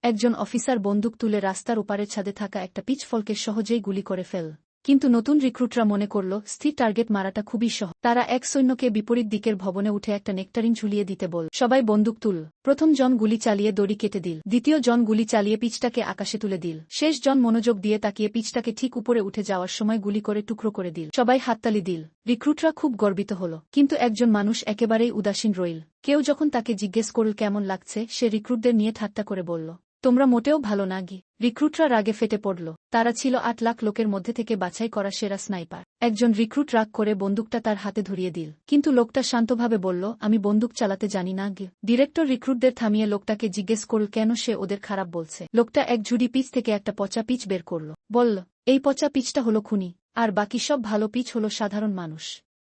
একজন অফিসার বন্দুক তুলে রাস্তার ওপারের ছাদে থাকা একটা পিচফলকে সহজেই গুলি করে ফেল। কিন্তু নতুন রিক্রুটরা মনে করল স্থির টার্গেট মারাটা খুবই সহজ। তারা এক সৈন্যকে বিপরীত দিকের ভবনে উঠে একটা নেকটারিন ঝুলিয়ে দিতে বল। সবাই বন্দুক তুল। প্রথম জন গুলি চালিয়ে দড়ি কেটে দিল। দ্বিতীয় জন গুলি চালিয়ে পিচটাকে আকাশে তুলে দিল। শেষ জন মনোযোগ দিয়ে তাকিয়ে পিচটাকে ঠিক উপরে উঠে যাওয়ার সময় গুলি করে টুকরো করে দিল। সবাই হাততালি দিল। রিক্রুটরা খুব গর্বিত হল। কিন্তু একজন মানুষ একেবারেই উদাসীন রইল। কেউ যখন তাকে জিজ্ঞেস করল কেমন লাগছে, সে রিক্রুটদের নিয়ে ঠাট্টা করে বলল, তোমরা মোটেও ভালো না গি। রিক্রুটরা রাগে ফেটে পড়ল। তারা ছিল ৮ লাখ লোকের মধ্যে থেকে বাছাই করা সেরা স্নাইপার। একজন রিক্রুট রাগ করে বন্দুকটা তার হাতে ধরিয়ে দিল। কিন্তু লোকটা শান্তভাবে বলল, আমি বন্দুক চালাতে জানি না গি। ডিরেক্টর রিক্রুটদের থামিয়ে লোকটাকে জিজ্ঞেস করল কেন সে ওদের খারাপ বলছে। লোকটা এক ঝুড়ি পিচ থেকে একটা পচা পিচ বের করল। বলল, এই পচা পিচটা হলো খুনি, আর বাকি সব ভালো পিচ হলো সাধারণ মানুষ।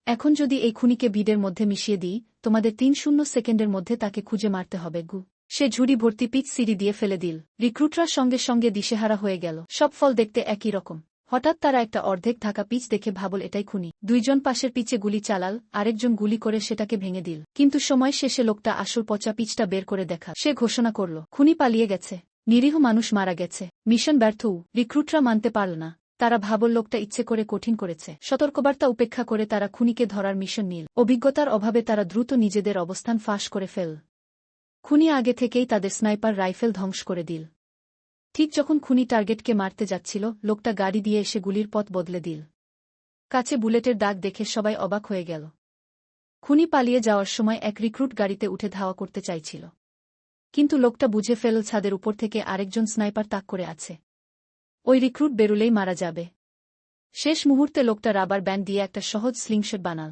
এখন যদি এই খুনিকে ভিড়ের মধ্যে মিশিয়ে দিই, তোমাদের ৩ সেকেন্ডের মধ্যে তাকে খুঁজে মারতে হবে গু। সে ঝুড়ি ভর্তি পিচ সিঁড়ি দিয়ে ফেলে দিল। রিক্রুটরা সঙ্গে সঙ্গে দিশেহারা হয়ে গেল। সব ফল দেখতে একই রকম। হঠাৎ তারা একটা অর্ধেক ঢাকা পিচ দেখে ভাবল এটাই খুনি। দুইজন পাশের পিচে গুলি চালাল, আরেকজন গুলি করে সেটাকে ভেঙে দিল। কিন্তু সময় শেষে লোকটা আসল পচা পিচটা বের করে দেখা। সে ঘোষণা করল, খুনি পালিয়ে গেছে, নিরীহ মানুষ মারা গেছে, মিশন ব্যর্থ। রিক্রুটরা মানতে পারল না। তারা ভাবল লোকটা ইচ্ছে করে কঠিন করেছে। সতর্কবার্তা উপেক্ষা করে তারা খুনিকে ধরার মিশন নিল। অভিজ্ঞতার অভাবে তারা দ্রুত নিজেদের অবস্থান ফাঁস করে ফেল। খুনি আগে থেকেই তাদের স্নাইপার রাইফেল ধ্বংস করে দিল। ঠিক যখন খুনি টার্গেটকে মারতে যাচ্ছিল, লোকটা গাড়ি দিয়ে এসে গুলির পথ বদলে দিল। কাছে বুলেটের দাগ দেখে সবাই অবাক হয়ে গেল। খুনি পালিয়ে যাওয়ার সময় এক রিক্রুট গাড়িতে উঠে ধাওয়া করতে চাইছিল। কিন্তু লোকটা বুঝে ফেলল ছাদের উপর থেকে আরেকজন স্নাইপার তাক করে আছে। ওই রিক্রুট বেরুলেই মারা যাবে। শেষ মুহূর্তে লোকটা রাবার ব্যান্ড দিয়ে একটা সহজ স্লিংশট বানাল।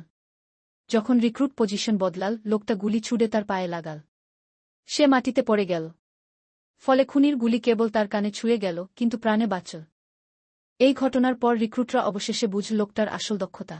যখন রিক্রুট পজিশন বদলাল, লোকটা গুলি ছুড়ে তার পায়ে লাগাল। সে মাটিতে পড়ে গেল। ফলে খুনির গুলি কেবল তার কানে ছুঁয়ে গেল, কিন্তু প্রাণে বাঁচল। এই ঘটনার পর রিক্রুটরা অবশেষে বুঝল লোকটার আসল দক্ষতা।